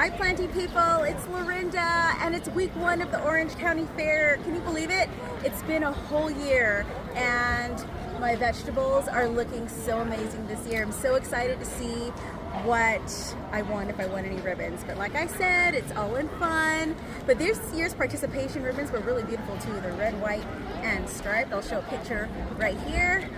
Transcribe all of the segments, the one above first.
Hi planting people, it's Lorinda and it's week 1 of the Orange County Fair. Can you believe it? It's been a whole year and my vegetables are looking so amazing this year. I'm so excited to see what I won, if I won any ribbons. But like I said, it's all in fun. But this year's participation ribbons were really beautiful too. They're red, white, and striped. I'll show a picture right here.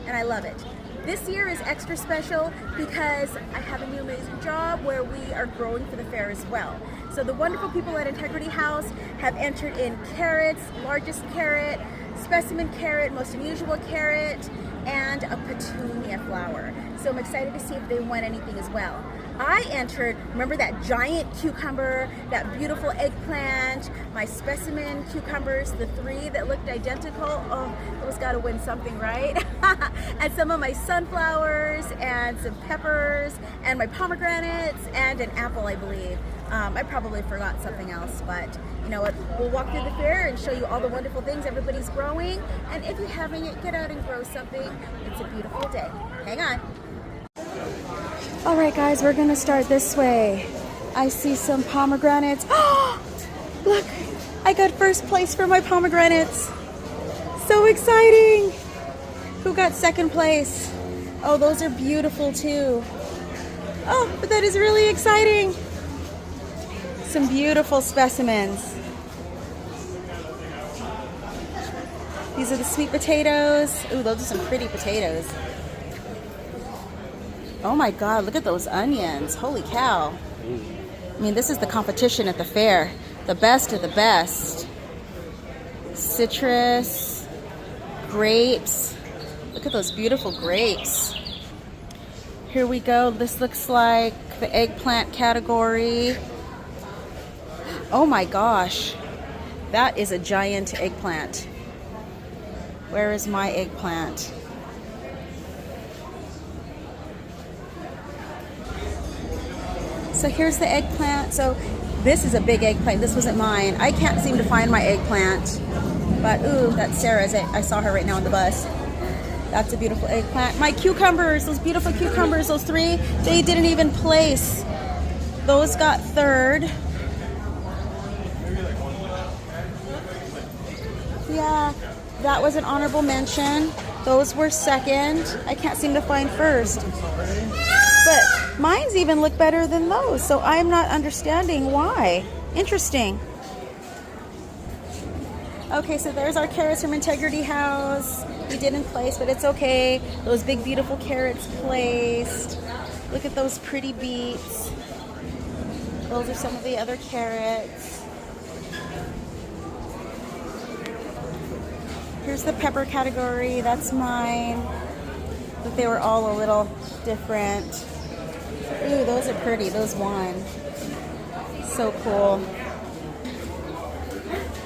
And I love it. This year is extra special because I have a new amazing job where we are growing for the fair as well. So the wonderful people at Integrity House have entered in carrots, largest carrot, specimen carrot, most unusual carrot, and a petunia flower. So I'm excited to see if they won anything as well. I entered, remember that giant cucumber, that beautiful eggplant, my specimen cucumbers, the 3 that looked identical. Oh, those gotta win something, right? And some of my sunflowers and some peppers and my pomegranates and an apple, I believe. I probably forgot something else, but you know what? We'll walk through the fair and show you all the wonderful things everybody's growing. And if you're having it, get out and grow something. It's a beautiful day. Hang on. All right, guys, we're gonna start this way. I see some pomegranates. Oh, look, I got first place for my pomegranates. So exciting. Who got second place? Oh, those are beautiful too. Oh, but that is really exciting. Some beautiful specimens. These are the sweet potatoes. Ooh, those are some pretty potatoes. Oh my God, look at those onions. Holy cow. I mean, this is the competition at the fair. The best of the best. Citrus, grapes. Look at those beautiful grapes. Here we go. This looks like the eggplant category. Oh my gosh. That is a giant eggplant. Where is my eggplant? So here's the eggplant. So this is a big eggplant. This wasn't mine. I can't seem to find my eggplant. But ooh, that's Sarah's. I saw her right now on the bus. That's a beautiful eggplant. My cucumbers, those beautiful cucumbers, those 3, they didn't even place. Those got 3rd. Yeah, that was an honorable mention. Those were 2nd. I can't seem to find 1st. But mine's even look better than those, so I'm not understanding why. Interesting. Okay, so there's our carrots from Integrity House. We didn't place, but it's okay. Those big, beautiful carrots placed. Look at those pretty beets. Those are some of the other carrots. Here's the pepper category. That's mine. But they were all a little different. Ooh, those are pretty. Those won. So cool.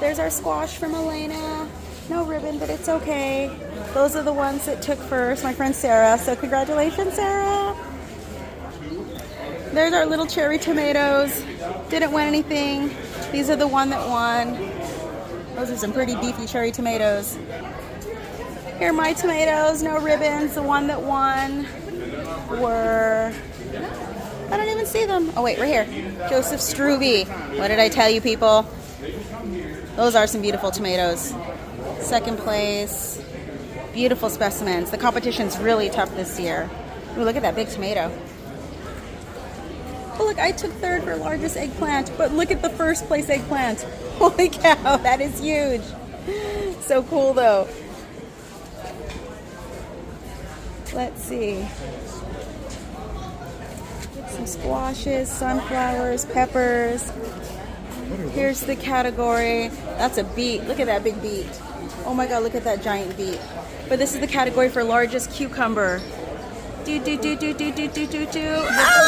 There's our squash from Elena. No ribbon, but it's okay. Those are the ones that took first. My friend Sarah. So congratulations, Sarah. There's our little cherry tomatoes. Didn't win anything. These are the one that won. Those are some pretty beefy cherry tomatoes. Here are my tomatoes, no ribbons. The one that won were, I don't even see them. Oh wait, right here. Joseph Struby. What did I tell you, people? Those are some beautiful tomatoes. 2nd place. Beautiful specimens. The competition's really tough this year. Ooh, look at that big tomato. Oh look, I took 3rd for largest eggplant, but look at the 1st place eggplant. Holy cow, that is huge. So cool though. Let's see. Some squashes, sunflowers, peppers. Here's the category. That's a beet. Look at that big beet. Oh my God, look at that giant beet. But this is the category for largest cucumber. Ah,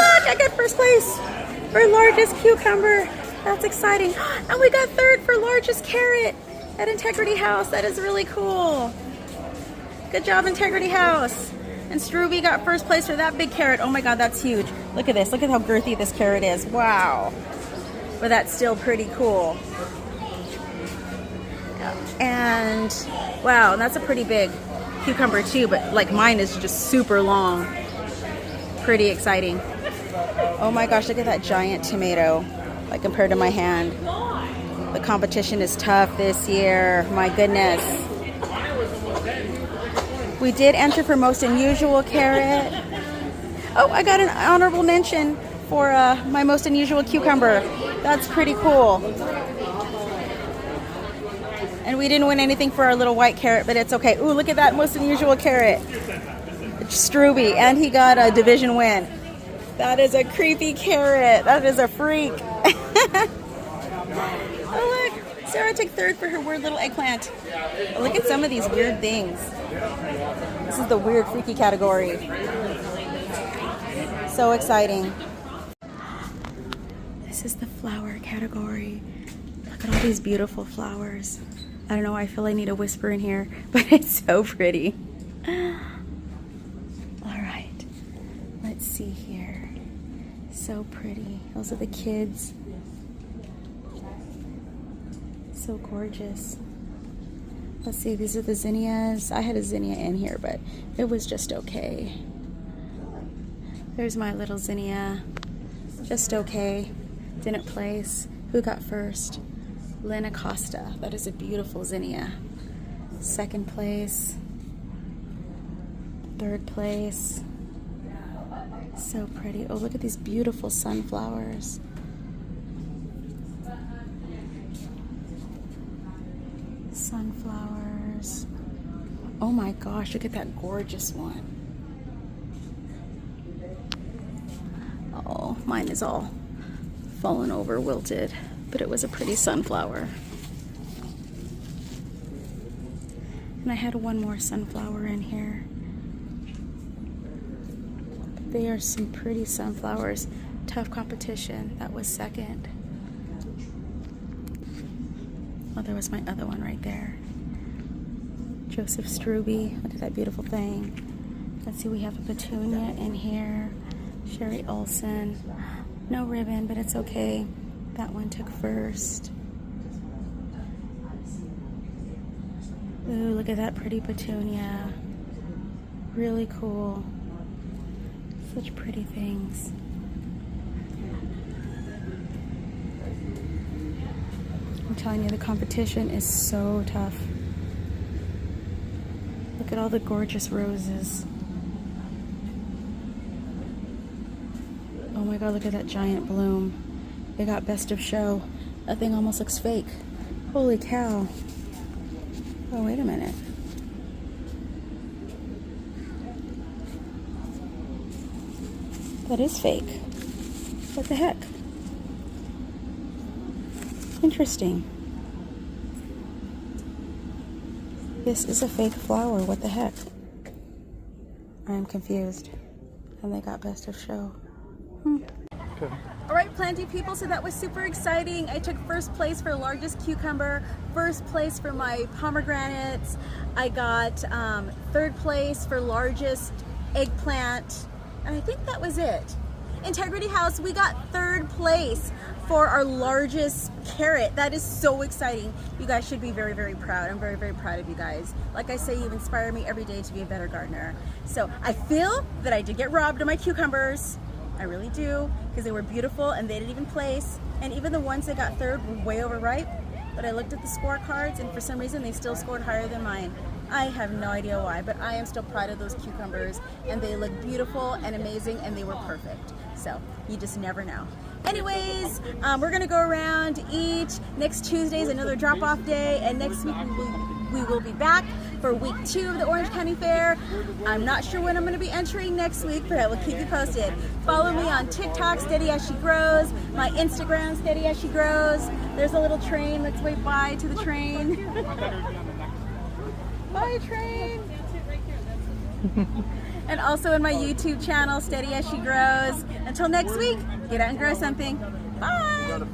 look, I got 1st place for largest cucumber. That's exciting. And we got 3rd for largest carrot at Integrity House. That is really cool. Good job, Integrity House. And Struby got 1st place for that big carrot. Oh my God, that's huge. Look at this. Look at how girthy this carrot is. Wow. But that's still pretty cool. And wow, and that's a pretty big cucumber too, but like mine is just super long. Pretty exciting. Oh my gosh, look at that giant tomato, like compared to my hand. The competition is tough this year, my goodness. We did enter for most unusual carrot. Oh, I got an honorable mention for my most unusual cucumber. That's pretty cool. And we didn't win anything for our little white carrot, but it's okay. Ooh, look at that most unusual carrot. It's Struby, and he got a division win. That is a creepy carrot. That is a freak. Oh, look. Sarah took third for her weird little eggplant. Oh, look at some of these weird things. This is the weird, freaky category. So exciting. This is the flower category. Look at all these beautiful flowers. I don't know why I feel I need a whisper in here, but it's so pretty. All right, let's see here. So pretty. Those are the kids. So gorgeous. Let's see, these are the zinnias. I had a zinnia in here, but it was just okay. There's my little zinnia. Just okay. Didn't place. Who got first? Lynn Acosta. That is a beautiful zinnia. Second place. Third place. So pretty. Oh, look at these beautiful sunflowers. Sunflowers. Oh my gosh, look at that gorgeous one. Oh, mine is all fallen over, wilted, but it was a pretty sunflower. And I had one more sunflower in here. They are some pretty sunflowers. Tough competition. That was second. Oh, there was my other one right there. Joseph Struby. Look at that beautiful thing. Let's see, we have a petunia in here. Sherry Olson. No ribbon, but it's okay. That one took first. Ooh, look at that pretty petunia. Really cool. Such pretty things. I'm telling you, the competition is so tough. Look at all the gorgeous roses. Oh my God, look at that giant bloom. They got best of show. That thing almost looks fake. Holy cow. Oh, wait a minute. That is fake. What the heck? Interesting. This is a fake flower. What the heck? I am confused. And they got best of show. Okay. All right, Planty people, so that was super exciting. I took first place for largest cucumber, first place for my pomegranates. I got third place for largest eggplant, and I think that was it. Integrity House, we got third place for our largest carrot. That is so exciting. You guys should be very, very proud. I'm very, very proud of you guys. Like I say, you inspire me every day to be a better gardener. So I feel that I did get robbed of my cucumbers. I really do, because they were beautiful and they didn't even place. And even the ones that got third were way overripe. But I looked at the scorecards and for some reason they still scored higher than mine. I have no idea why, but I am still proud of those cucumbers and they look beautiful and amazing and they were perfect. So you just never know. Anyways, we're gonna go around each. Next Tuesday is another drop-off day, and next week we will be back for week 2 of the Orange County Fair. I'm not sure when I'm going to be entering next week, but I will keep you posted. Follow me on TikTok, Steady As She Grows, my Instagram, Steady As She Grows. There's a little train. Let's wave bye to the train. Bye, train. And also in my YouTube channel, Steady As She Grows. Until next week, get out and grow something. Bye.